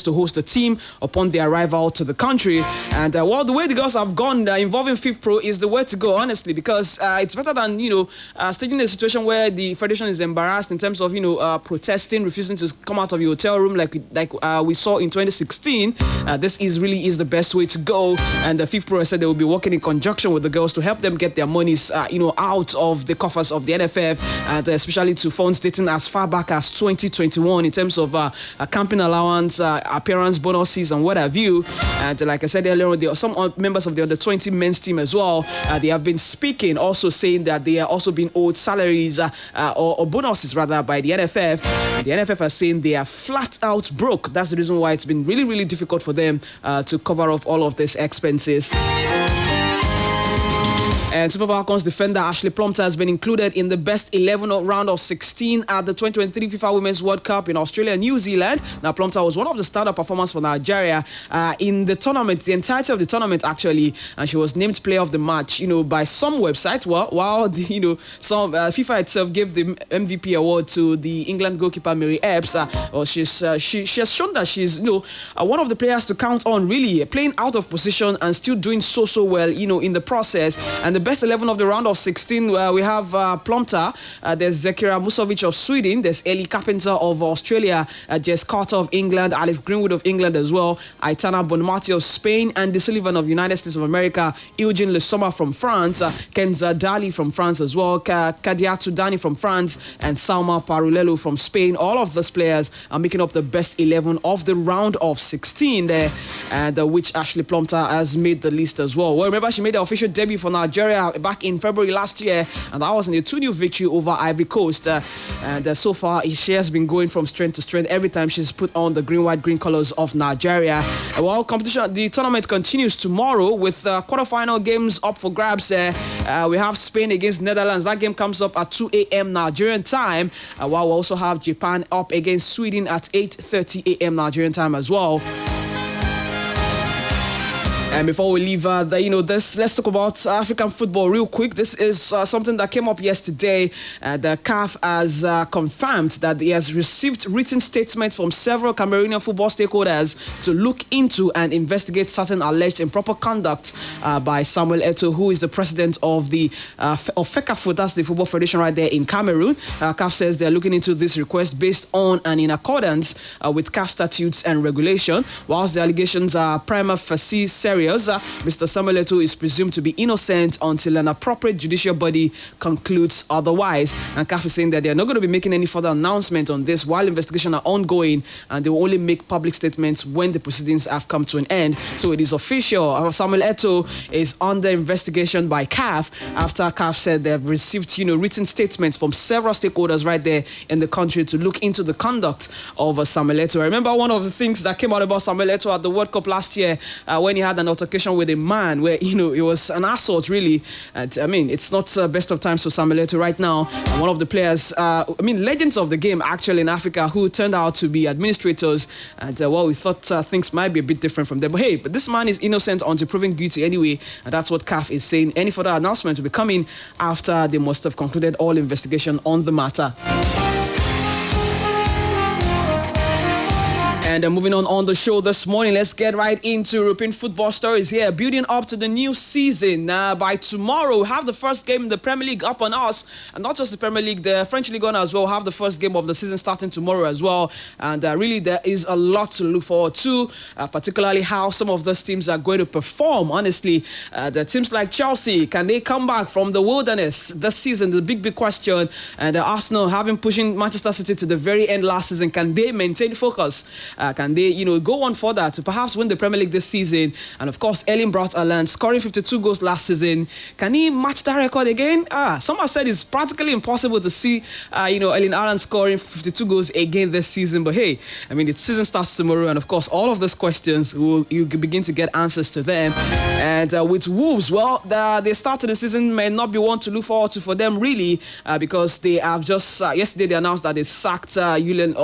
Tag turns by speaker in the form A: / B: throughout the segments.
A: to host the team upon their arrival to the country. And well, the way the girls have gone involving FIFPro is the way to go, honestly, because it's better than staging a situation where the federation is embarrassed in terms of protesting, refusing to come out of your hotel room like we saw in 2016. This really is the best way to go. And the FIFPro said they will be working in conjunction with the girls to help them get their monies out of the coffers of the NFF, and especially to funds dating as far back as 2021 in terms of camping allowance, appearance bonuses, and what have you. And like I said earlier, there are some members of the under 20 men's team as well. They have been speaking, also saying that they are also being owed salaries or bonuses rather by the NFF. And the NFF are saying they are flat out broke. That's the reason why it's been really, really difficult for them to cover up all of these expenses. And Super Falcons defender Ashley Plumpton has been included in the best 11 round of 16 at the 2023 FIFA Women's World Cup in Australia and New Zealand. Now, Plumpton was one of the standout performers for Nigeria in the tournament, the entirety of the tournament actually, and she was named player of the match, by some websites. While some FIFA itself gave the MVP award to the England goalkeeper Mary Epps. She has shown that she's one of the players to count on, really playing out of position and still doing so well, in the process. And the best 11 of the round of 16, we have Plumpton, there's Zekira Musovic of Sweden, there's Ellie Carpenter of Australia, Jess Carter of England, Alex Greenwood of England as well, Aitana Bonmati of Spain, Andy Sullivan of United States of America, Eugene Le Sommer from France, Kenza Dali from France as well, Kadiatu Dani from France, and Salma Parulelu from Spain. All of those players are making up the best 11 of the round of 16 there, and which Ashley Plumpton has made the list as well. Well, remember, she made the official debut for Nigeria back in February last year, and that was in a 2-0 victory over Ivory Coast. And so far, she has been going from strength to strength every time she's put on the green, white, green colors of Nigeria. Well, the tournament continues tomorrow with quarterfinal games up for grabs. We have Spain against Netherlands. That game comes up at 2 a.m. Nigerian time, while we also have Japan up against Sweden at 8:30 a.m. Nigerian time as well. And before we leave this, let's talk about African football real quick. This is something that came up yesterday. The CAF has confirmed that he has received written statements from several Cameroonian football stakeholders to look into and investigate certain alleged improper conduct by Samuel Eto'o, who is the president of the FECAFOOT, that's the football federation right there in Cameroon. CAF says they're looking into this request based on and in accordance with CAF statutes and regulation. Whilst the allegations are prima facie serious, Mr. Samuel Eto'o is presumed to be innocent until an appropriate judicial body concludes otherwise. And CAF is saying that they are not going to be making any further announcement on this while investigations are ongoing, and they will only make public statements when the proceedings have come to an end. So it is official. Samuel Eto'o is under investigation by CAF after CAF said they have received written statements from several stakeholders right there in the country to look into the conduct of Samuel Eto'o. I remember one of the things that came out about Samuel Eto'o at the World Cup last year when he had an altercation with a man where it was an assault really. And I mean, it's not best of times for Samuel Eto'o right now. And one of the players, legends of the game actually in Africa, who turned out to be administrators. And we thought things might be a bit different from there. But hey, this man is innocent until proven guilty anyway, and that's what CAF is saying. Any further announcement will be coming after they must have concluded all investigation on the matter. And moving on the show this morning, let's get right into European football stories here. Building up to the new season. By tomorrow, we have the first game in the Premier League up on us. And not just the Premier League, the French Ligue 1 as well have the first game of the season starting tomorrow as well. And really, there is a lot to look forward to, particularly how some of those teams are going to perform. Honestly, the teams like Chelsea, can they come back from the wilderness this season? The big question. And Arsenal, having pushing Manchester City to the very end last season, can they maintain focus? Can they, go on further to perhaps win the Premier League this season? And of course, Erling Braut Haaland scoring 52 goals last season. Can he match that record again? Some have said it's practically impossible to see, Erling Haaland scoring 52 goals again this season. But hey, the season starts tomorrow, and of course, all of those questions you begin to get answers to them. And with Wolves, well, the start of the season may not be one to look forward to for them really, because they have just yesterday they announced that they sacked Julian.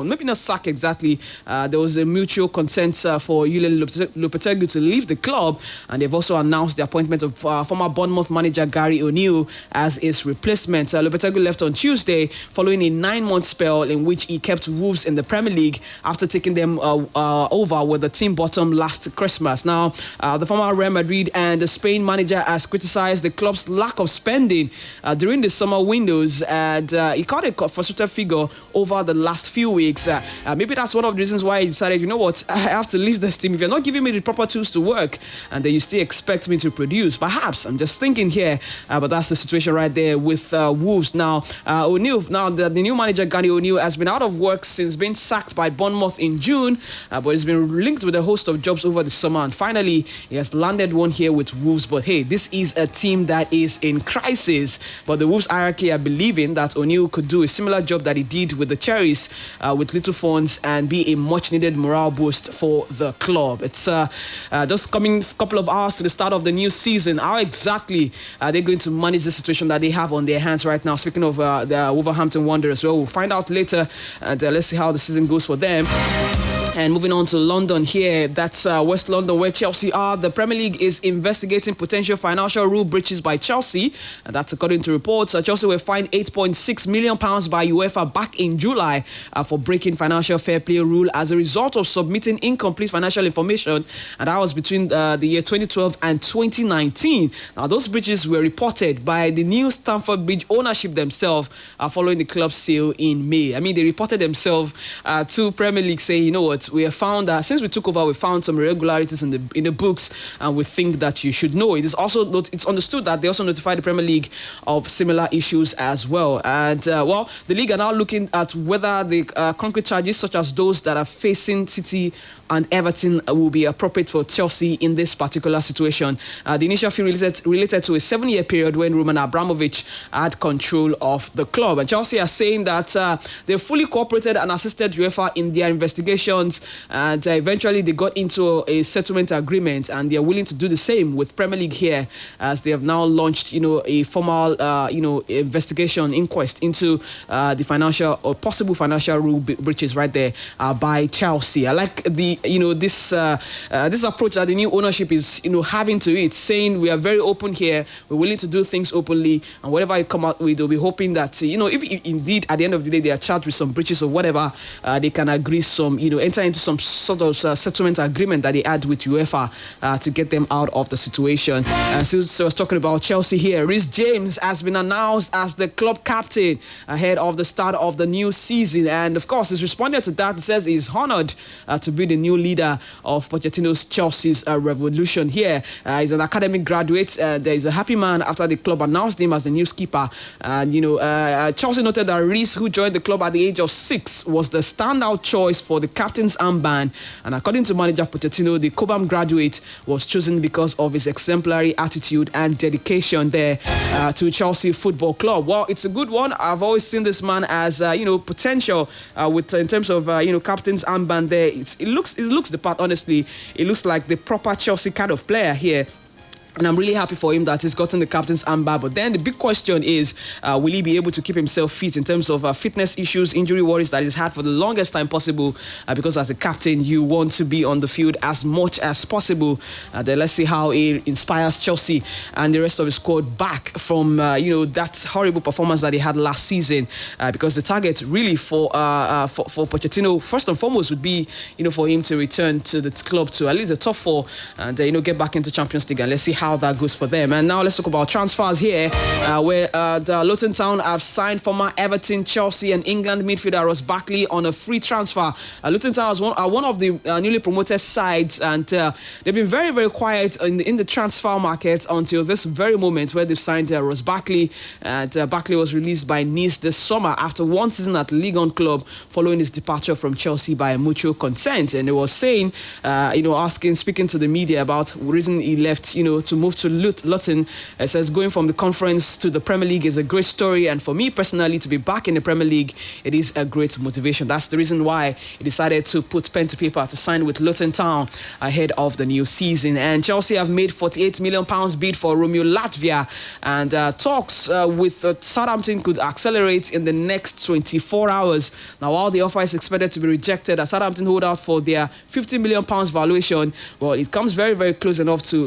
A: Maybe not sack exactly. there was a mutual consent for Julian Lopetegui to leave the club, and they've also announced the appointment of former Bournemouth manager Gary O'Neill as his replacement. Lopetegui left on Tuesday following a 9-month spell in which he kept Wolves in the Premier League after taking them over with the team bottom last Christmas. Now, the former Real Madrid and the Spain manager has criticized the club's lack of spending during the summer windows, and he called a frustrated figure over the last few weeks. Maybe that's one of the reasons why he decided, you know what, I have to leave this team. If you're not giving me the proper tools to work and then you still expect me to produce, perhaps, I'm just thinking here, but that's the situation right there with Wolves. Now, O'Neill, the new manager Gary O'Neill has been out of work since being sacked by Bournemouth in June, but he's been linked with a host of jobs over the summer, and finally he has landed one here with Wolves. But hey, this is a team that is in crisis, but the Wolves hierarchy are believing that O'Neill could do a similar job that he did with the Cherries with little funds and be a much needed morale boost for the club. It's just coming a couple of hours to the start of the new season. How exactly are they going to manage the situation that they have on their hands right now? Speaking of the Wolverhampton Wanderers, well, we'll find out later, and let's see how the season goes for them. And moving on to London here, that's West London where Chelsea are. The Premier League is investigating potential financial rule breaches by Chelsea. And that's according to reports. Chelsea were fined £8.6 million by UEFA back in July for breaking financial fair play rule as a result of submitting incomplete financial information. And that was between the year 2012 and 2019. Now, those breaches were reported by the new Stamford Bridge ownership themselves following the club's sale in May. I mean, they reported themselves to Premier League saying, you know what, we have found that since we took over, we found some irregularities in the books, and we think that you should know. It is also it's understood that they also notified the Premier League of similar issues as well. And well, the league are now looking at whether the concrete charges such as those that are facing City and Everton will be appropriate for Chelsea in this particular situation. The initial fee related to a 7-year period when Roman Abramovich had control of the club. And Chelsea are saying that they fully cooperated and assisted UEFA in their investigations, and eventually they got into a settlement agreement, and they are willing to do the same with Premier League here, as they have now launched, a formal, investigation inquest into the financial or possible financial rule breaches right there by Chelsea. I like this approach that the new ownership is having to it, saying we are very open here, we're willing to do things openly, and whatever you come out with, they'll be hoping that if indeed at the end of the day they are charged with some breaches or whatever, they can agree enter into some sort of settlement agreement that they had with UEFA to get them out of the situation. Since I was talking about Chelsea here, Reece James has been announced as the club captain ahead of the start of the new season, and of course he's responded to that. He says he's honoured to be the new leader of Pochettino's Chelsea's revolution here. He's an academic graduate. There is a happy man after the club announced him as the new skipper. And Chelsea noted that Reece, who joined the club at the age of 6, was the standout choice for the captain's armband. And according to manager Pochettino, the Cobham graduate was chosen because of his exemplary attitude and dedication there to Chelsea Football Club. Well, it's a good one. I've always seen this man as potential in terms of captain's armband there. It looks the part, honestly. It looks like the proper Chelsea kind of player here. And I'm really happy for him that he's gotten the captain's armband. But then the big question is, will he be able to keep himself fit in terms of fitness issues, injury worries that he's had for the longest time possible? Because as a captain, you want to be on the field as much as possible. Then let's see how he inspires Chelsea and the rest of the squad back from that horrible performance that they had last season. Because the target really for Pochettino, first and foremost, would be for him to return to the club to at least the top 4 and get back into Champions League. And let's see how that goes for them. And now let's talk about transfers here, where the Luton Town have signed former Everton, Chelsea and England midfielder Ross Barkley on a free transfer. Luton Town is one of the newly promoted sides, and they've been very, very quiet in the transfer market until this very moment where they've signed Ross Barkley. And Barkley was released by Nice this summer after one season at Ligue 1 club following his departure from Chelsea by mutual consent. And he was saying, speaking to the media about the reason he left, to to move to Luton. It says going from the conference to the Premier League is a great story, and for me personally to be back in the Premier League, it is a great motivation. That's the reason why he decided to put pen to paper to sign with Luton Town ahead of the new season. And Chelsea have made £48 million bid for Romeo Latvia, and talks with Southampton could accelerate in the next 24 hours. Now, while the offer is expected to be rejected, as Southampton hold out for their £50 million valuation, well, it comes very, very close enough to,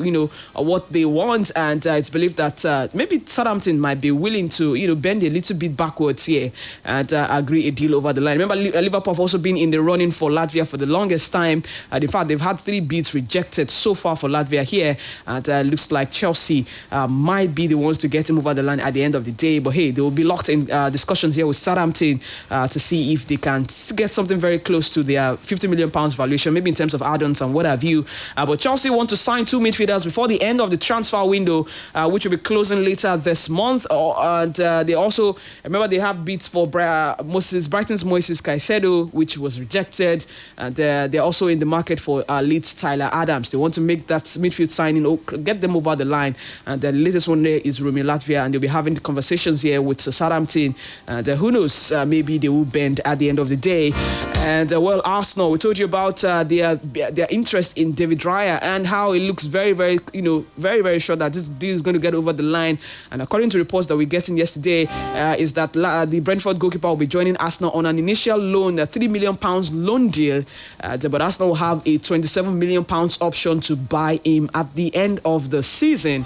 A: what they want, and it's believed that maybe Southampton might be willing to, bend a little bit backwards here and agree a deal over the line. Remember, Liverpool have also been in the running for Latvia for the longest time. In fact, they've had 3 bids rejected so far for Latvia here, and looks like Chelsea might be the ones to get him over the line at the end of the day. But hey, they will be locked in discussions here with Southampton to see if they can get something very close to their £50 million valuation, maybe in terms of add-ons and what have you. But Chelsea want to sign 2 midfielders before the end of the transfer window, which will be closing later this month. And they also, remember, they have bids for Brighton's Moises Caicedo, which was rejected. And they're also in the market for Leeds Tyler Adams. They want to make that midfield signing, get them over the line. And the latest one there is Romeo Latvia, and they'll be having the conversations here with Southampton. And who knows, maybe they will bend at the end of the day. And well, Arsenal, we told you about their interest in David Raya and how it looks very, very, very, very sure that this deal is going to get over the line. And according to reports that we're getting yesterday, is that the Brentford goalkeeper will be joining Arsenal on an initial loan, a £3 million loan deal. But Arsenal will have a £27 million option to buy him at the end of the season.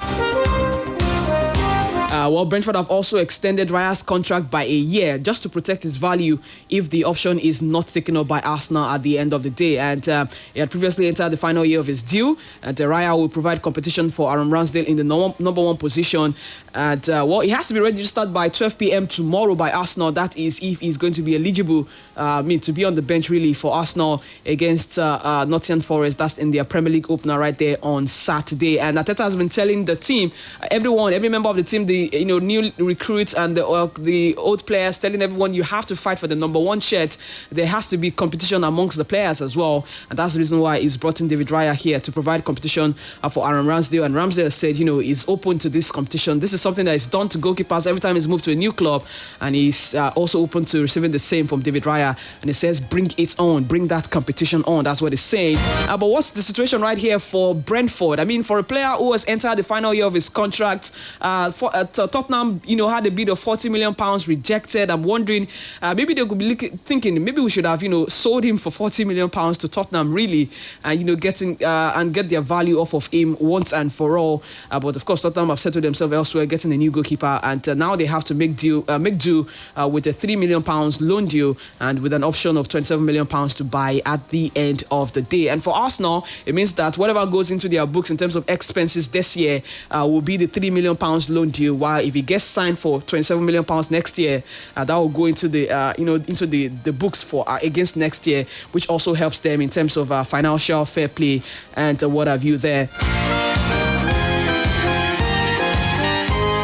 A: Well, Brentford have also extended Raya's contract by a year just to protect his value if the option is not taken up by Arsenal at the end of the day. And he had previously entered the final year of his deal. And Raya will provide competition for Aaron Ramsdale in the number 1 position. And well, he has to be registered by 12 p.m. tomorrow by Arsenal. That is if he's going to be eligible to be on the bench really for Arsenal against Nottingham Forest. That's in their Premier League opener right there on Saturday. And Arteta has been telling the team, every member of the team, the new recruits and the old players, telling everyone you have to fight for the number 1 shirt. There has to be competition amongst the players as well, and that's the reason why he's brought in David Raya here to provide competition for Aaron Ramsdale. And Ramsdale said, he's open to this competition. This is something that is done to goalkeepers every time he's moved to a new club, and he's also open to receiving the same from David Raya. And he says, bring it on, bring that competition on. That's what he's saying. But what's the situation right here for Brentford? I mean, for a player who has entered the final year of his contract, Tottenham, had a bid of £40 million rejected. I'm wondering, maybe they could be thinking, maybe we should have, sold him for £40 million to Tottenham, really, and get their value off of him once and for all. But of course, Tottenham have settled themselves elsewhere, getting a new goalkeeper, and now they have to make do with a £3 million loan deal and with an option of £27 million to buy at the end of the day. And for Arsenal, it means that whatever goes into their books in terms of expenses this year will be the £3 million loan deal, while if he gets signed for £27 million next year, that will go into the into the books for against next year, which also helps them in terms of financial fair play and what have you there.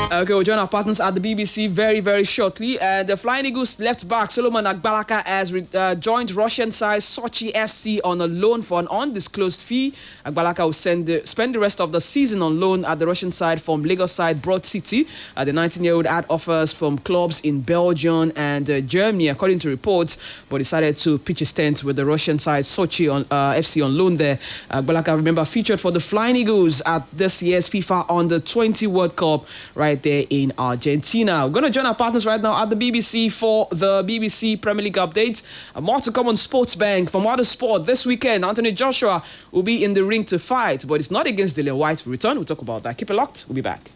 A: Okay, we'll join our partners at the BBC very, very shortly. The Flying Eagles left back Solomon Agbalaka has joined Russian side Sochi FC on a loan for an undisclosed fee. Agbalaka will spend the rest of the season on loan at the Russian side from Lagos side Broad City. The 19-year-old had offers from clubs in Belgium and Germany, according to reports, but decided to pitch his tent with the Russian side Sochi FC on loan there. Agbalaka, remember, featured for the Flying Eagles at this year's FIFA Under-20 World Cup right there in Argentina. We're going to join our partners right now at the BBC for the BBC Premier League updates. More to come on Sports Bank. From Water Sport this weekend, Anthony Joshua will be in the ring to fight, but it's not against Dillian White. We return, we'll talk about that. Keep it locked. We'll be back.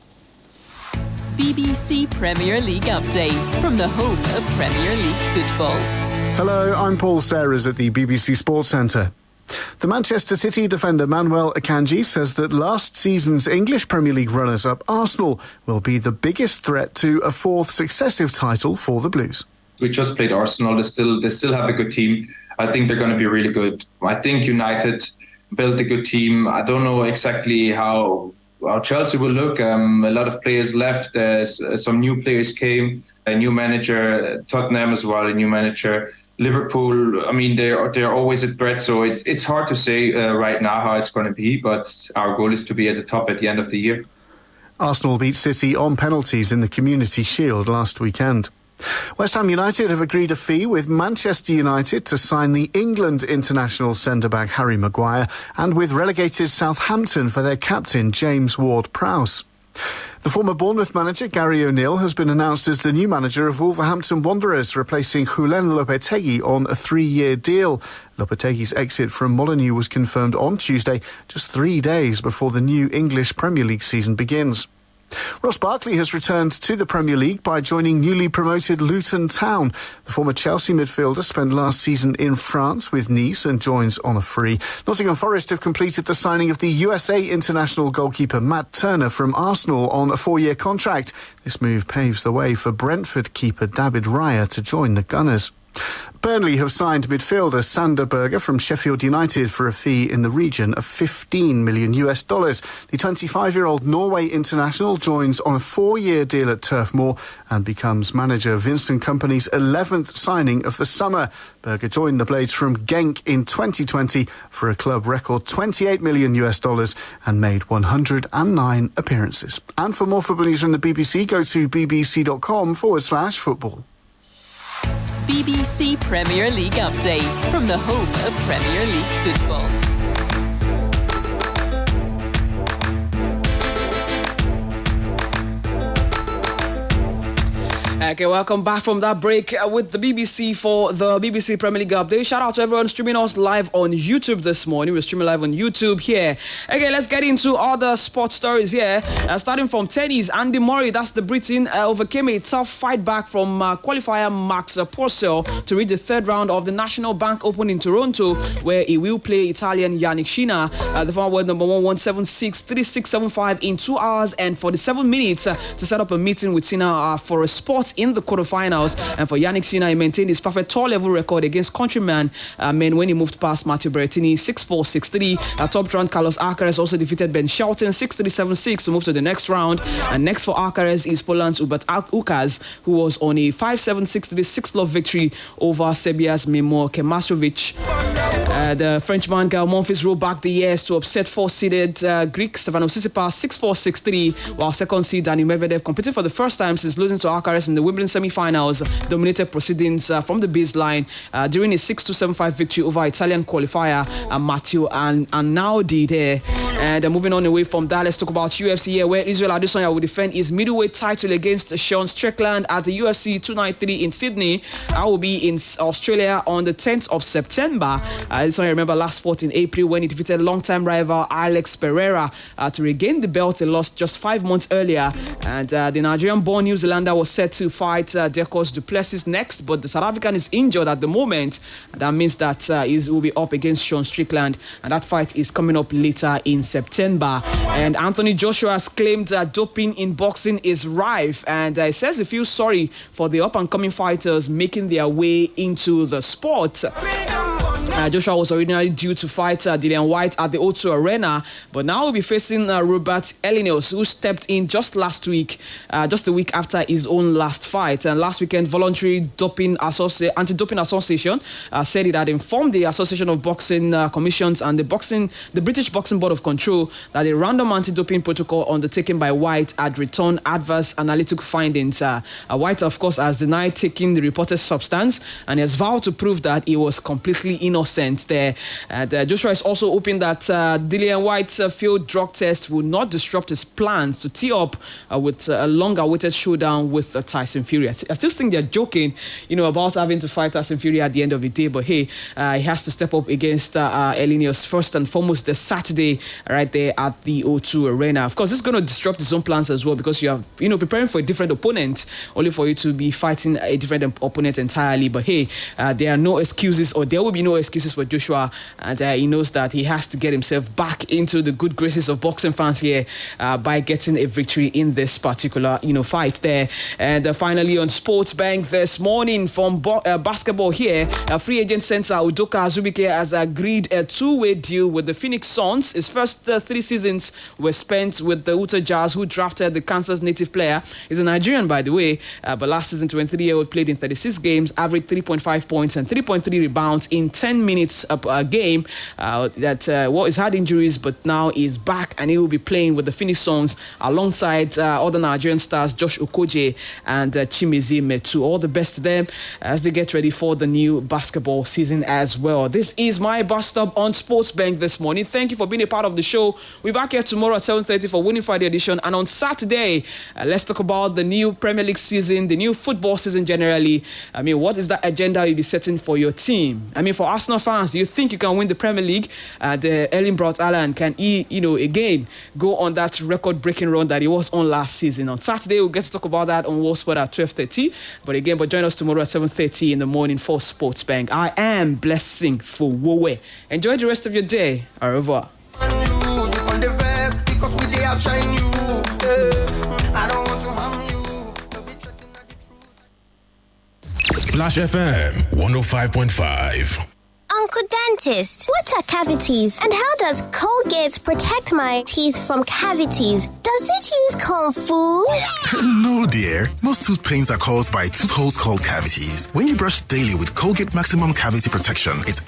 B: BBC Premier League update from the home of Premier League football.
C: Hello, I'm Paul Serres at the BBC Sports Centre. The Manchester City defender Manuel Akanji says that last season's English Premier League runners-up Arsenal will be the biggest threat to a 4th successive title for the Blues.
D: We just played Arsenal. They still have a good team. I think they're going to be really good. I think United built a good team. I don't know exactly how Chelsea will look. A lot of players left. Some new players came. A new manager, Tottenham as well, a new manager. Liverpool, I mean, they're always a threat. So it's hard to say right now how it's going to be. But our goal is to be at the top at the end of the year.
C: Arsenal beat City on penalties in the Community Shield last weekend. West Ham United have agreed a fee with Manchester United to sign the England international centre-back Harry Maguire and with relegated Southampton for their captain James Ward-Prowse. The former Bournemouth manager Gary O'Neill has been announced as the new manager of Wolverhampton Wanderers, replacing Julen Lopetegui on a 3-year deal. Lopetegui's exit from Molineux was confirmed on Tuesday, just 3 days before the new English Premier League season begins. Ross Barkley has returned to the Premier League by joining newly promoted Luton Town. The former Chelsea midfielder spent last season in France with Nice and joins on a free. Nottingham Forest have completed the signing of the USA international goalkeeper Matt Turner from Arsenal on a 4-year contract. This move paves the way for Brentford keeper David Raya to join the Gunners. Burnley have signed midfielder Sander Berge from Sheffield United for a fee in the region of $15 million. The 25-year-old Norway international joins on a 4-year deal at Turf Moor and becomes manager Vincent Kompany's 11th signing of the summer. Berge joined the Blades from Genk in 2020 for a club record $28 million and made 109 appearances. And for more football news from the BBC, go to bbc.com/football.
B: BBC Premier League update from the home of Premier League football.
A: Okay, welcome back from that break with the BBC for the BBC Premier League update. Shout out to everyone streaming us live on YouTube this morning. We're streaming live on YouTube here. Okay, let's get into other sports stories here. Starting from tennis, Andy Murray, that's the Briton, overcame a tough fight back from qualifier Max Purcell to reach the third round of the National Bank Open in Toronto, where he will play Italian Yannick Sinner. The former world number 176, 3675 in 2 hours and 47 minutes to set up a meeting with Sinner for a spot in the quarterfinals. And for Yannick Sinner, he maintained his perfect tour-level record against countryman men when he moved past Matteo Berrettini 6-4, 6-3. Top-ranked Carlos Alcaraz also defeated Ben Shelton 6-3, 7-6 to move to the next round. And next for Alcaraz is Poland's Hubert Hurkacz, who was on a 5-7, 6-3, 6-love victory over Serbia's Mimo Kemasovic. The Frenchman Gael Monfils rolled back the years to upset 4-seeded Greek Stefanos Tsitsipas 6-4, 6-3, while second seed Daniil Medvedev, competing for the first time since losing to Alcaraz in the Wimbledon semi-finals, dominated proceedings from the baseline during a 6-2, 7-5 victory over Italian qualifier Matteo Arnaudi there. And moving on away from that, let's talk about UFC here, where Israel Adesanya will defend his middleweight title against Sean Strickland at the UFC 293 in Sydney. That will be in Australia on the 10th of September. Adesanya, remember, last fought in April when he defeated longtime rival Alex Pereira to regain the belt he lost just 5 months earlier. And the Nigerian-born New Zealander was set to fight Dekos du Plessis next, but the South African is injured at the moment. That means that he will be up against Sean Strickland, and that fight is coming up later in September. And Anthony Joshua has claimed that doping in boxing is rife, and he says he feels sorry for the up-and-coming fighters making their way into the sport. Joshua was originally due to fight Dillian White at the O2 Arena, but now will be facing Robert Elenius, who stepped in just last week, just a week after his own last fight. And last weekend, voluntary anti-doping association said it had informed the Association of Boxing Commissions and the British Boxing Board of Control that a random anti-doping protocol undertaken by White had returned adverse analytical findings. White, of course, has denied taking the reported substance and has vowed to prove that he was completely innocent there. Joshua is also hoping that Dillian White's failed drug test will not disrupt his plans to tee up with a long-awaited showdown with Tyson Fury. I still think they're joking, about having to fight Tyson Fury at the end of the day, but hey, he has to step up against Elenius first and foremost this Saturday right there at the O2 Arena. Of course, this is going to disrupt his own plans as well, because you are, preparing for a different opponent, only for you to be fighting a different opponent entirely. But hey, there are no excuses, or there will be no excuses excuses for Joshua, and he knows that he has to get himself back into the good graces of boxing fans here by getting a victory in this particular fight there. And finally on Sports Bank this morning from basketball here, free agent center Udoka Azubike has agreed a two-way deal with the Phoenix Suns. His first 3 seasons were spent with the Utah Jazz, who drafted the Kansas native player. He's a Nigerian, by the way, but last season 23-year-old played in 36 games, averaged 3.5 points and 3.3 rebounds in 10 minutes a game. He's had injuries, but now he's back and he will be playing with the Phoenix Suns alongside other Nigerian stars Josh Okoje and Chimezie Metu. All the best to them as they get ready for the new basketball season as well. This is my bus stop on Sports Bank this morning. Thank you for being a part of the show. We're back here tomorrow at 7:30 for Winning Friday edition, and on Saturday let's talk about the new Premier League season, the new football season generally. What is that agenda you'll be setting for your team? For Arsenal fans, do you think you can win the Premier League? The Erling Braut Haaland, can he, again go on that record-breaking run that he was on last season? On Saturday, we'll get to talk about that on World Sport at 12:30. But join us tomorrow at 7:30 in the morning for Sports Bank. I am Blessing for Wowe. Enjoy the rest of your day. Au revoir.
E: Splash FM 105.5.
F: Uncle Dentist, what are cavities and how does Colgate protect my teeth from cavities? Does it use Kung Fu?
G: No, dear. Most tooth pains are caused by tooth holes called cavities. When you brush daily with Colgate Maximum Cavity Protection, it's